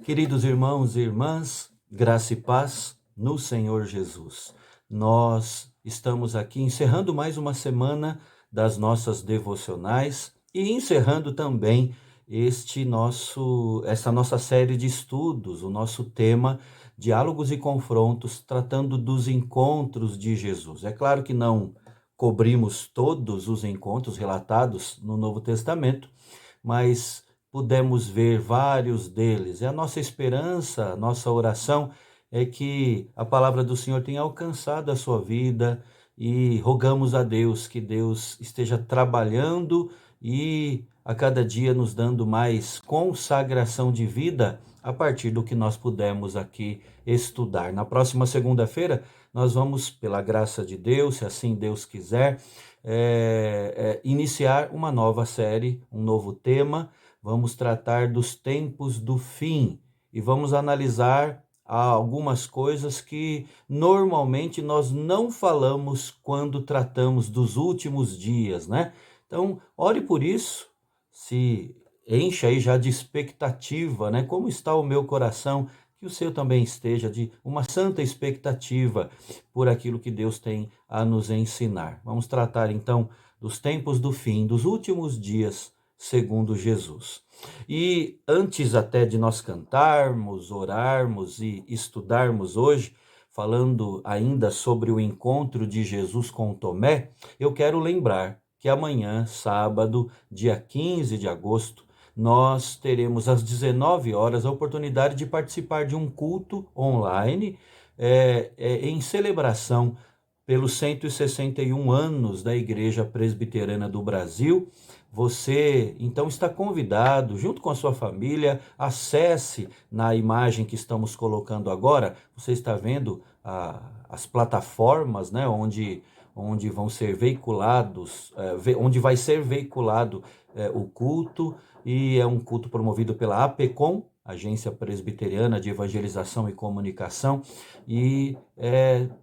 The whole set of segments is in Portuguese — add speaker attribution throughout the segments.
Speaker 1: Queridos irmãos e irmãs, graça e paz no Senhor Jesus. Nós estamos aqui encerrando mais uma semana das nossas devocionais e encerrando também essa nossa série de estudos, o nosso tema Diálogos e Confrontos, tratando dos encontros de Jesus. É claro que não cobrimos todos os encontros relatados no Novo Testamento, mas pudemos ver vários deles. É a nossa esperança, a nossa oração é que a palavra do Senhor tenha alcançado a sua vida e rogamos a Deus que Deus esteja trabalhando e a cada dia nos dando mais consagração de vida a partir do que nós pudermos aqui estudar. Na próxima segunda-feira, nós vamos, pela graça de Deus, se assim Deus quiser, iniciar uma nova série, um novo tema. Vamos tratar dos tempos do fim e vamos analisar algumas coisas que normalmente nós não falamos quando tratamos dos últimos dias, né? Então, ore por isso, se encha aí já de expectativa, né? Como está o meu coração? Que o seu também esteja de uma santa expectativa por aquilo que Deus tem a nos ensinar. Vamos tratar então dos tempos do fim, dos últimos dias, segundo Jesus. E antes até de nós cantarmos, orarmos e estudarmos hoje, falando ainda sobre o encontro de Jesus com Tomé, eu quero lembrar que amanhã, sábado, dia 15 de agosto, nós teremos às 19 horas a oportunidade de participar de um culto online em celebração pelos 161 anos da Igreja Presbiteriana do Brasil. Você então está convidado, junto com a sua família, acesse na imagem que estamos colocando agora. Você está vendo as plataformas, né, onde vão ser veiculados, onde vai ser veiculado o culto, e é um culto promovido pela APECOM, Agência Presbiteriana de Evangelização e Comunicação, e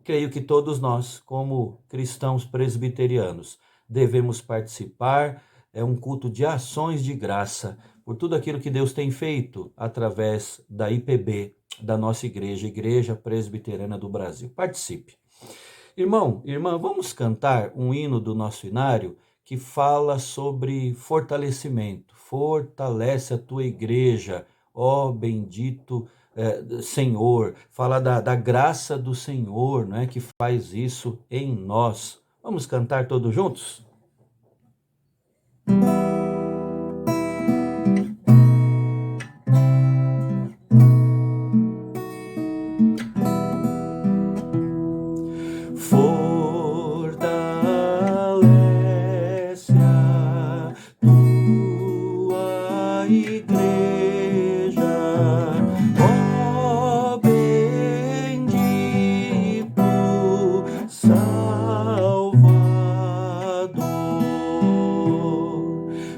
Speaker 1: creio que todos nós, como cristãos presbiterianos, devemos participar. É um culto de ações de graça por tudo aquilo que Deus tem feito através da IPB, da nossa igreja, Igreja Presbiteriana do Brasil. Participe. Irmão, irmã, vamos cantar um hino do nosso inário que fala sobre fortalecimento. Fortalece a tua igreja, ó bendito Senhor. Fala da graça do Senhor, não é, que faz isso em nós. Vamos cantar todos juntos? Fortalece a tua igreja, ó bendito Salvador,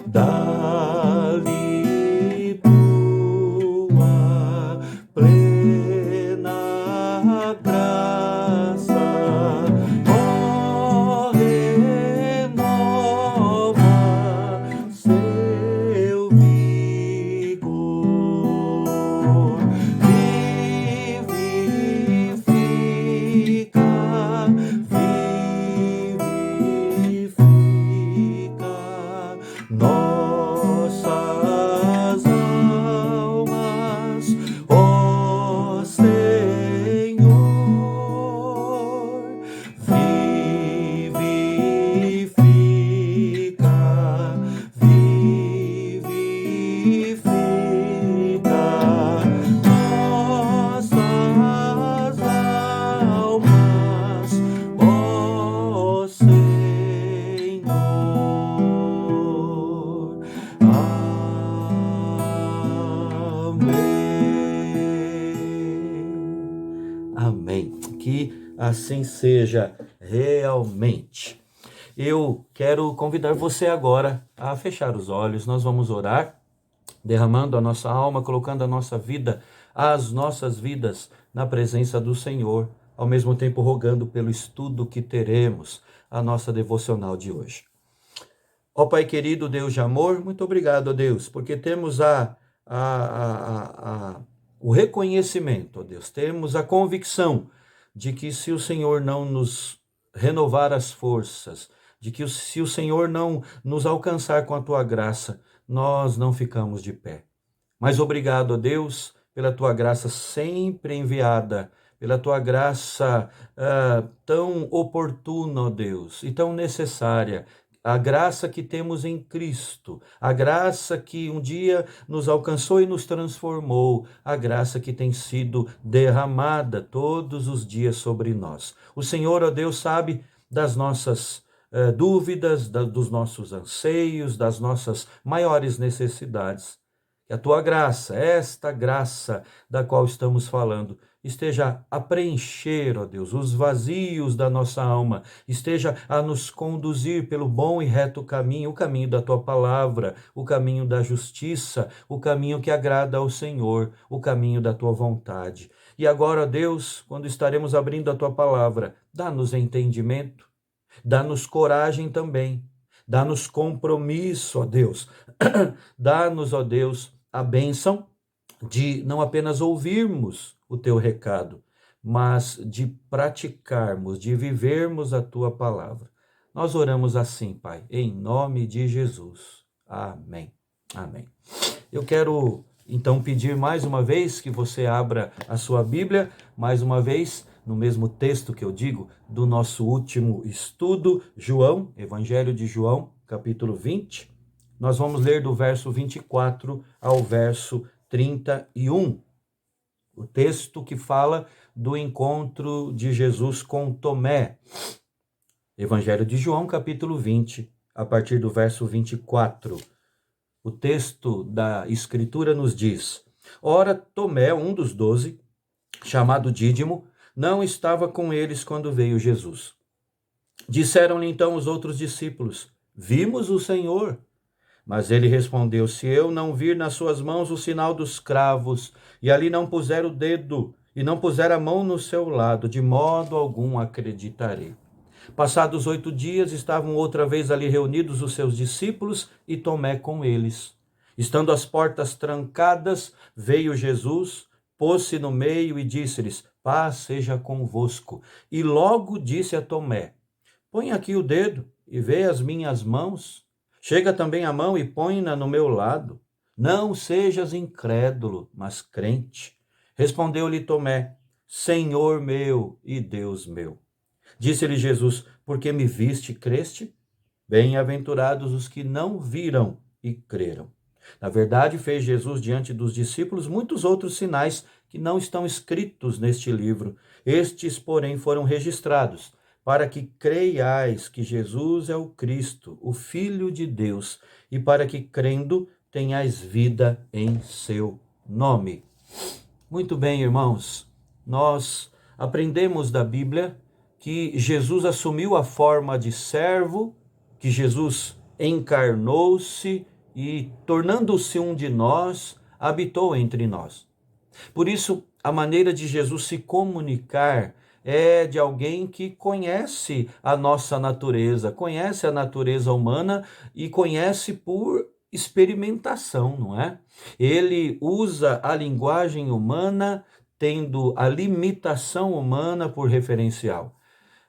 Speaker 1: dá-lhe tua plena graça, ó, renova seu vigor, vivifica, vivifica nossas almas, ó Senhor, vivifica, vivifica nossas almas, ó Senhor. Amém. Amém. Que assim seja realmente. Eu quero convidar você agora a fechar os olhos. Nós vamos orar, derramando a nossa alma, colocando a nossa vida, as nossas vidas na presença do Senhor, ao mesmo tempo rogando pelo estudo que teremos, a nossa devocional de hoje. Ó Pai querido, Deus de amor, muito obrigado, ó Deus, porque temos a o reconhecimento, ó Deus, temos a convicção de que se o Senhor não nos renovar as forças, de que se o Senhor não nos alcançar com a tua graça, nós não ficamos de pé. Mas obrigado, ó Deus, pela tua graça sempre enviada, pela tua graça tão oportuna, ó Deus, e tão necessária. A graça que temos em Cristo, a graça que um dia nos alcançou e nos transformou, a graça que tem sido derramada todos os dias sobre nós. O Senhor, ó Deus, sabe das nossas dúvidas, dos nossos anseios, das nossas maiores necessidades. Que a tua graça, esta graça da qual estamos falando, esteja a preencher, ó Deus, os vazios da nossa alma, esteja a nos conduzir pelo bom e reto caminho, o caminho da tua palavra, o caminho da justiça, o caminho que agrada ao Senhor, o caminho da tua vontade. E agora, ó Deus, quando estaremos abrindo a tua palavra, dá-nos entendimento, dá-nos coragem também, dá-nos compromisso, ó Deus, dá-nos, ó Deus, a bênção de não apenas ouvirmos o teu recado, mas de praticarmos, de vivermos a tua palavra. Nós oramos assim, Pai, em nome de Jesus. Amém. Amém. Eu quero então pedir mais uma vez que você abra a sua Bíblia, mais uma vez, no mesmo texto que eu digo, do nosso último estudo, João, Evangelho de João, capítulo 20. Nós vamos ler do verso 24 ao verso 31. O texto que fala do encontro de Jesus com Tomé. Evangelho de João, capítulo 20, a partir do verso 24. O texto da Escritura nos diz: Ora, Tomé, um dos 12, chamado Dídimo, não estava com eles quando veio Jesus. Disseram-lhe então os outros discípulos: Vimos o Senhor. Mas ele respondeu: Se eu não vir nas suas mãos o sinal dos cravos, e ali não puser o dedo, e não puser a mão no seu lado, de modo algum acreditarei. Passados 8 dias, estavam outra vez ali reunidos os seus discípulos e Tomé com eles. Estando as portas trancadas, veio Jesus, pôs-se no meio e disse-lhes: Paz seja convosco. E logo disse a Tomé: Põe aqui o dedo e vê as minhas mãos. Chega também a mão e põe-na no meu lado. Não sejas incrédulo, mas crente. Respondeu-lhe Tomé: Senhor meu e Deus meu. Disse-lhe Jesus: Porque me viste, creste? Bem-aventurados os que não viram e creram. Na verdade, fez Jesus diante dos discípulos muitos outros sinais que não estão escritos neste livro. Estes, porém, foram registrados para que creiais que Jesus é o Cristo, o Filho de Deus, e para que, crendo, tenhais vida em seu nome. Muito bem, irmãos, nós aprendemos da Bíblia que Jesus assumiu a forma de servo, que Jesus encarnou-se e, tornando-se um de nós, habitou entre nós. Por isso, a maneira de Jesus se comunicar é de alguém que conhece a nossa natureza, conhece a natureza humana e conhece por experimentação, não é? Ele usa a linguagem humana, tendo a limitação humana por referencial.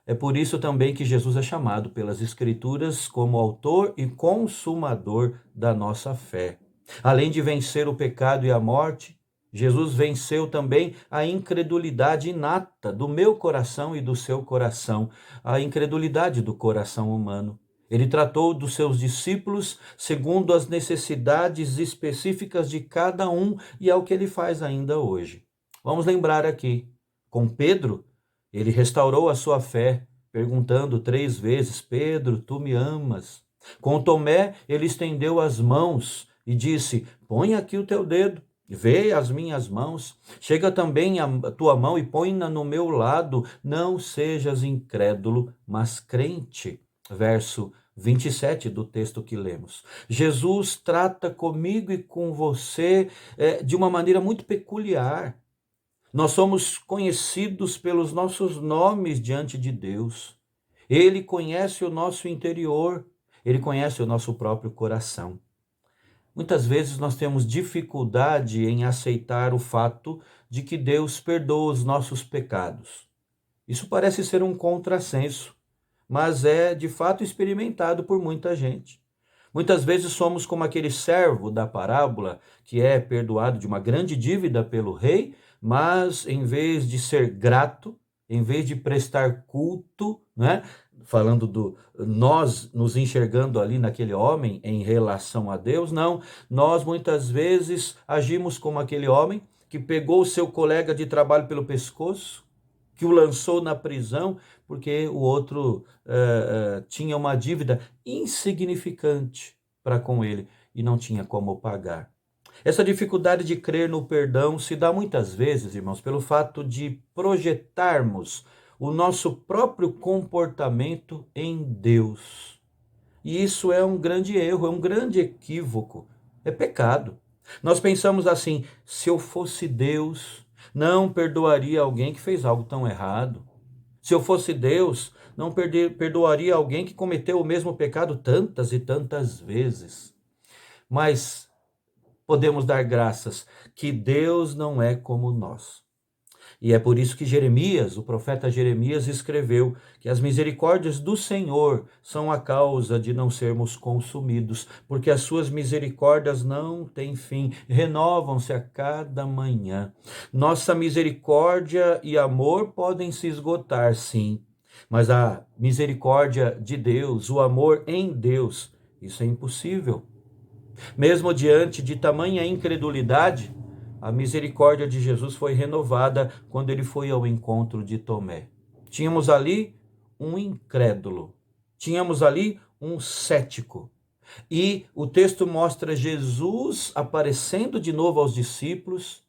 Speaker 1: É por isso também que Jesus é chamado pelas Escrituras como autor e consumador da nossa fé. Além de vencer o pecado e a morte, Jesus venceu também a incredulidade inata do meu coração e do seu coração, a incredulidade do coração humano. Ele tratou dos seus discípulos segundo as necessidades específicas de cada um e é o que ele faz ainda hoje. Vamos lembrar aqui, com Pedro, ele restaurou a sua fé, perguntando 3 vezes: Pedro, tu me amas? Com Tomé, ele estendeu as mãos e disse: Põe aqui o teu dedo. Vê as minhas mãos, chega também a tua mão e põe-na no meu lado, não sejas incrédulo, mas crente. Verso 27 do texto que lemos. Jesus trata comigo e com você de uma maneira muito peculiar. Nós somos conhecidos pelos nossos nomes diante de Deus. Ele conhece o nosso interior, ele conhece o nosso próprio coração. Muitas vezes nós temos dificuldade em aceitar o fato de que Deus perdoa os nossos pecados. Isso parece ser um contrassenso, mas é de fato experimentado por muita gente. Muitas vezes somos como aquele servo da parábola que é perdoado de uma grande dívida pelo rei, mas em vez de ser grato, em vez de prestar culto, né? Falando do nós nos enxergando ali naquele homem em relação a Deus, não, nós muitas vezes agimos como aquele homem que pegou o seu colega de trabalho pelo pescoço, que o lançou na prisão, porque o outro tinha uma dívida insignificante para com ele e não tinha como pagar. Essa dificuldade de crer no perdão se dá muitas vezes, irmãos, pelo fato de projetarmos o nosso próprio comportamento em Deus. E isso é um grande erro, é um grande equívoco, é pecado. Nós pensamos assim: se eu fosse Deus, não perdoaria alguém que fez algo tão errado. Se eu fosse Deus, não perdoaria alguém que cometeu o mesmo pecado tantas e tantas vezes. Mas podemos dar graças que Deus não é como nós. E é por isso que Jeremias, o profeta Jeremias, escreveu que as misericórdias do Senhor são a causa de não sermos consumidos, porque as suas misericórdias não têm fim, renovam-se a cada manhã. Nossa misericórdia e amor podem se esgotar, sim, mas a misericórdia de Deus, o amor em Deus, isso é impossível. Mesmo diante de tamanha incredulidade, a misericórdia de Jesus foi renovada quando ele foi ao encontro de Tomé. Tínhamos ali um incrédulo, tínhamos ali um cético. E o texto mostra Jesus aparecendo de novo aos discípulos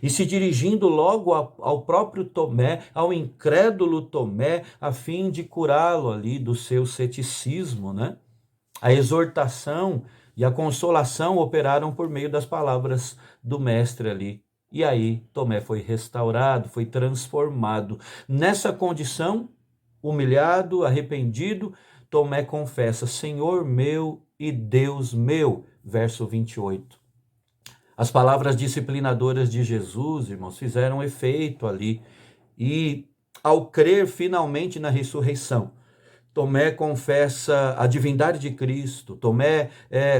Speaker 1: e se dirigindo logo ao próprio Tomé, ao incrédulo Tomé, a fim de curá-lo ali do seu ceticismo, né? A exortação e a consolação operaram por meio das palavras do mestre ali. E aí Tomé foi restaurado, foi transformado. Nessa condição, humilhado, arrependido, Tomé confessa: Senhor meu e Deus meu. Verso 28. As palavras disciplinadoras de Jesus, irmãos, fizeram efeito ali. E ao crer finalmente na ressurreição, Tomé confessa a divindade de Cristo. Tomé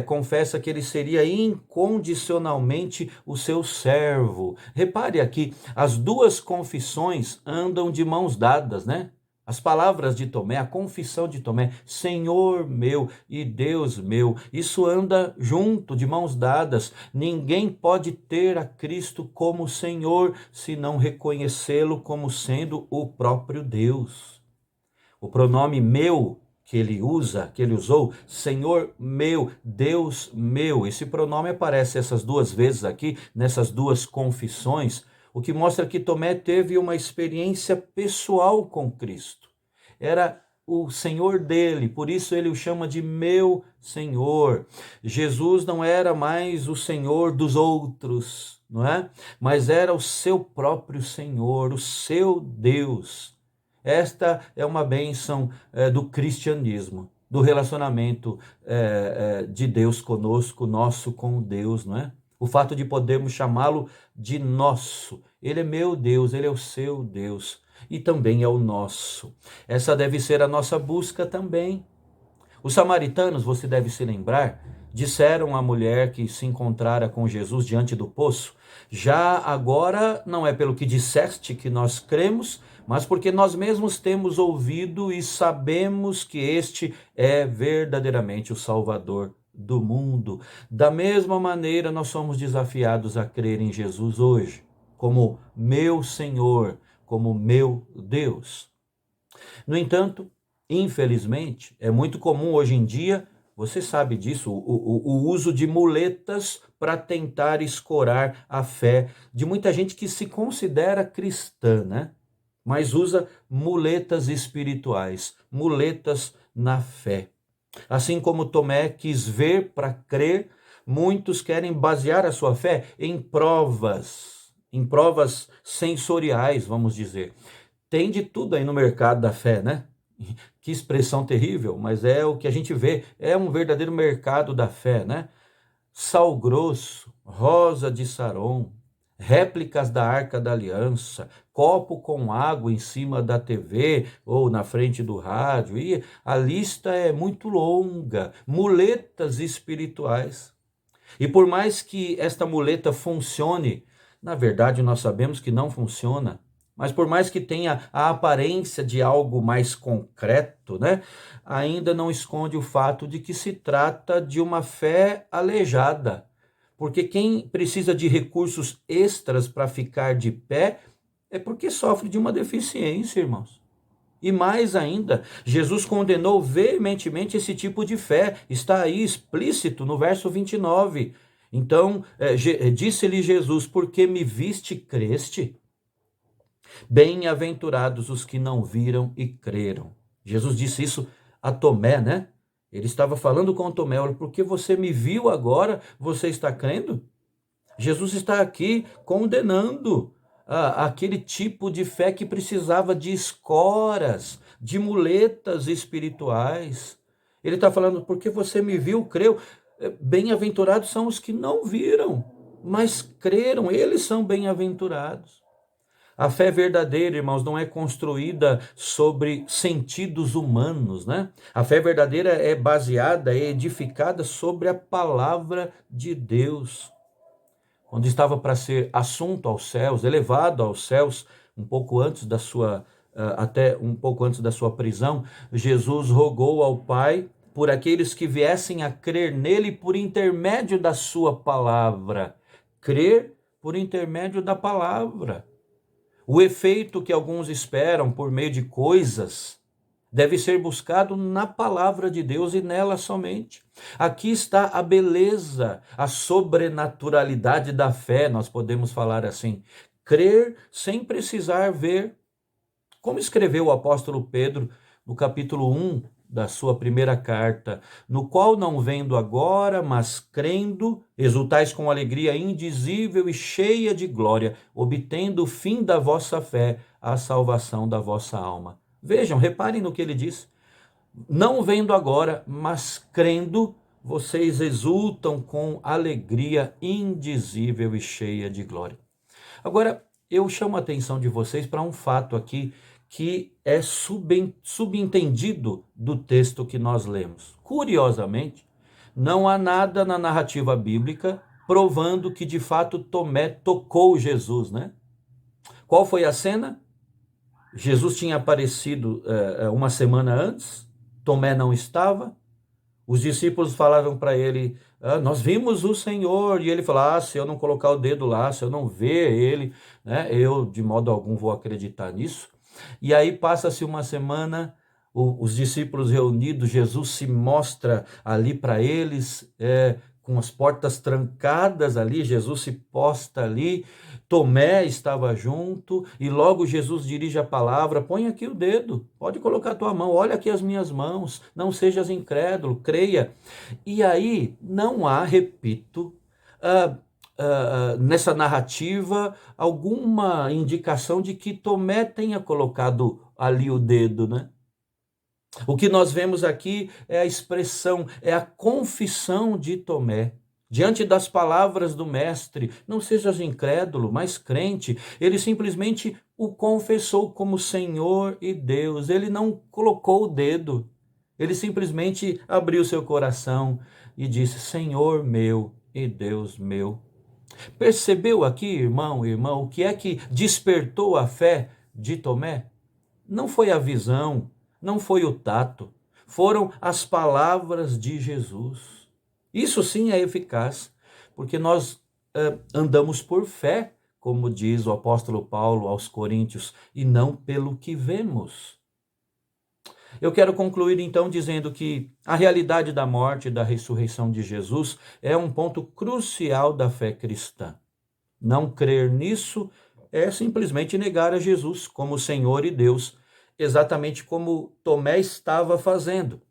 Speaker 1: confessa que ele seria incondicionalmente o seu servo. Repare aqui, as duas confissões andam de mãos dadas, né? As palavras de Tomé, a confissão de Tomé, Senhor meu e Deus meu, isso anda junto, de mãos dadas. Ninguém pode ter a Cristo como Senhor se não reconhecê-lo como sendo o próprio Deus. O pronome meu que ele usa, que ele usou, Senhor meu, Deus meu. Esse pronome aparece essas duas vezes aqui, nessas duas confissões, o que mostra que Tomé teve uma experiência pessoal com Cristo. Era o Senhor dele, por isso ele o chama de meu Senhor. Jesus não era mais o Senhor dos outros, não é? Mas era o seu próprio Senhor, o seu Deus. Esta é uma bênção do cristianismo, do relacionamento de Deus conosco, nosso com Deus, não é? O fato de podermos chamá-lo de nosso. Ele é meu Deus, ele é o seu Deus e também é o nosso. Essa deve ser a nossa busca também. Os samaritanos, você deve se lembrar, disseram à mulher que se encontrara com Jesus diante do poço: já agora não é pelo que disseste que nós cremos, mas porque nós mesmos temos ouvido e sabemos que este é verdadeiramente o Salvador do mundo. Da mesma maneira, nós somos desafiados a crer em Jesus hoje, como meu Senhor, como meu Deus. No entanto, infelizmente, é muito comum hoje em dia, você sabe disso, o uso de muletas para tentar escorar a fé de muita gente que se considera cristã, né? Mas usa muletas espirituais, muletas na fé. Assim como Tomé quis ver para crer, muitos querem basear a sua fé em provas sensoriais, vamos dizer. Tem de tudo aí no mercado da fé, né? Que expressão terrível, mas é o que a gente vê, é um verdadeiro mercado da fé, né? sal grosso, rosa de Saron, réplicas da Arca da Aliança, copo com água em cima da TV ou na frente do rádio, e a lista é muito longa, muletas espirituais. E por mais que esta muleta funcione, na verdade nós sabemos que não funciona, mas por mais que tenha a aparência de algo mais concreto, né, ainda não esconde o fato de que se trata de uma fé aleijada. Porque quem precisa de recursos extras para ficar de pé é porque sofre de uma deficiência, irmãos. E mais ainda, Jesus condenou veementemente esse tipo de fé. Está aí explícito no verso 29. Então, disse-lhe Jesus: porque me viste, creste? Bem-aventurados os que não viram e creram. Jesus disse isso a Tomé, né? Ele estava falando com Tomé: olha, porque você me viu agora, você está crendo? Jesus está aqui condenando aquele tipo de fé que precisava de escoras, de muletas espirituais. Ele está falando: porque você me viu, creu. Bem-aventurados são os que não viram, mas creram, eles são bem-aventurados. A fé verdadeira, irmãos, não é construída sobre sentidos humanos, né? A fé verdadeira é baseada, é edificada sobre a palavra de Deus. Quando estava para ser assunto aos céus, elevado aos céus, até um pouco antes da sua prisão, Jesus rogou ao Pai por aqueles que viessem a crer nele por intermédio da sua palavra. Crer por intermédio da palavra. O efeito que alguns esperam por meio de coisas deve ser buscado na palavra de Deus e nela somente. Aqui está a beleza, a sobrenaturalidade da fé, nós podemos falar assim. Crer sem precisar ver. Como escreveu o apóstolo Pedro no capítulo 1 da sua primeira carta: no qual não vendo agora, mas crendo, exultais com alegria indizível e cheia de glória, obtendo o fim da vossa fé, a salvação da vossa alma. Vejam, reparem no que ele diz. Não vendo agora, mas crendo, vocês exultam com alegria indizível e cheia de glória. Agora, eu chamo a atenção de vocês para um fato aqui que é subentendido do texto que nós lemos. Curiosamente, não há nada na narrativa bíblica provando que de fato Tomé tocou Jesus, né? Qual foi a cena? Jesus tinha aparecido uma semana antes, Tomé não estava, os discípulos falaram para ele: nós vimos o Senhor, e ele falou: se eu não colocar o dedo lá, se eu não ver ele, né, eu de modo algum vou acreditar nisso. E aí passa-se uma semana, os discípulos reunidos, Jesus se mostra ali para eles, com as portas trancadas ali, Jesus se posta ali, Tomé estava junto, e logo Jesus dirige a palavra: põe aqui o dedo, pode colocar a tua mão, olha aqui as minhas mãos, não sejas incrédulo, creia. E aí não há, repito, nessa narrativa alguma indicação de que Tomé tenha colocado ali o dedo, né? O que nós vemos aqui é a expressão, é a confissão de Tomé. Diante das palavras do mestre: não sejas incrédulo, mas crente. Ele simplesmente o confessou como Senhor e Deus. Ele não colocou o dedo. Ele simplesmente abriu seu coração e disse: Senhor meu e Deus meu. Percebeu aqui, irmão, o que é que despertou a fé de Tomé? Não foi a visão, não foi o tato, foram as palavras de Jesus. Isso sim é eficaz, porque nós andamos por fé, como diz o apóstolo Paulo aos Coríntios, e não pelo que vemos. Eu quero concluir então dizendo que a realidade da morte e da ressurreição de Jesus é um ponto crucial da fé cristã. Não crer nisso é simplesmente negar a Jesus como Senhor e Deus, exatamente como Tomé estava fazendo.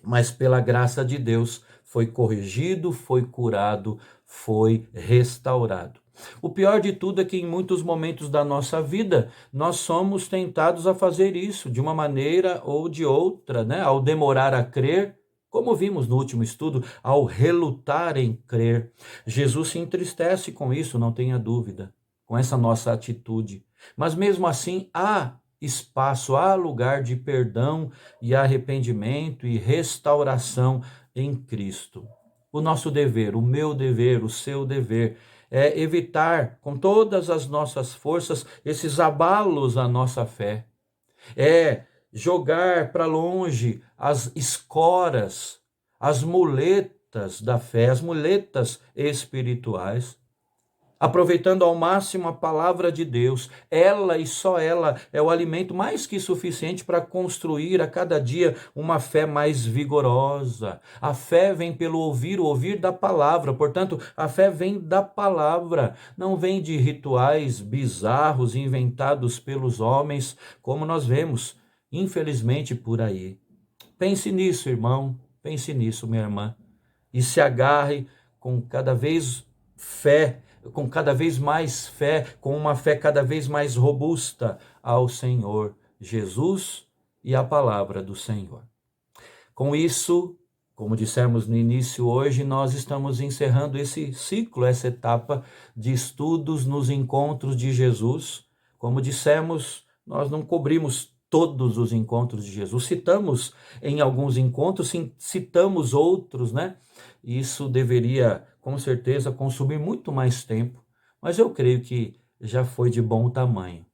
Speaker 1: Mas pela graça de Deus foi corrigido, foi curado, foi restaurado. O pior de tudo é que em muitos momentos da nossa vida nós somos tentados a fazer isso de uma maneira ou de outra, né? Ao demorar a crer, Como vimos no último estudo, ao relutar em crer, Jesus se entristece com isso, não tenha dúvida, com essa nossa atitude. Mas mesmo assim, há espaço, há lugar de perdão e arrependimento e restauração em Cristo. O nosso dever, o meu dever, o seu dever, é evitar com todas as nossas forças esses abalos à nossa fé. É jogar para longe as escoras, as muletas da fé, as muletas espirituais, aproveitando ao máximo a palavra de Deus. Ela e só ela é o alimento mais que suficiente para construir a cada dia uma fé mais vigorosa. A fé vem pelo ouvir, o ouvir da palavra. Portanto, a fé vem da palavra, não vem de rituais bizarros inventados pelos homens, como nós vemos, infelizmente, por aí. Pense nisso, irmão. Pense nisso, minha irmã. E se agarre com cada vez fé, com cada vez mais fé, com uma fé cada vez mais robusta ao Senhor Jesus e à palavra do Senhor. Com isso, como dissemos no início, hoje nós estamos encerrando esse ciclo, essa etapa de estudos nos encontros de Jesus. Como dissemos, nós não cobrimos todos os encontros de Jesus. Citamos em alguns encontros, citamos outros, né? Isso deveria, com certeza, consumir muito mais tempo, mas eu creio que já foi de bom tamanho.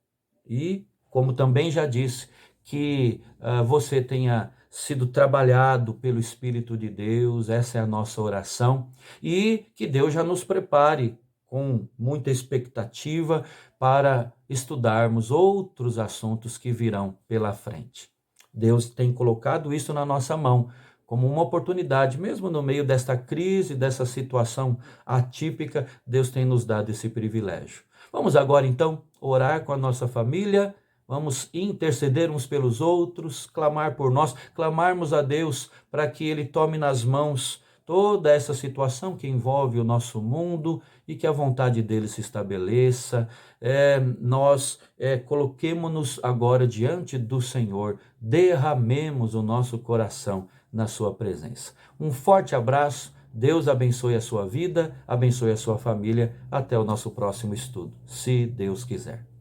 Speaker 1: E, como também já disse, que você tenha sido trabalhado pelo Espírito de Deus, essa é a nossa oração, e que Deus já nos prepare com muita expectativa para estudarmos outros assuntos que virão pela frente. Deus tem colocado isso na nossa mão como uma oportunidade, mesmo no meio desta crise, dessa situação atípica, Deus tem nos dado esse privilégio. Vamos agora então orar com a nossa família, vamos interceder uns pelos outros, clamar por nós, clamarmos a Deus para que Ele tome nas mãos toda essa situação que envolve o nosso mundo e que a vontade dele se estabeleça. Nós coloquemo-nos agora diante do Senhor, derramemos o nosso coração na sua presença. Um forte abraço, Deus abençoe a sua vida, abençoe a sua família. Até o nosso próximo estudo, se Deus quiser.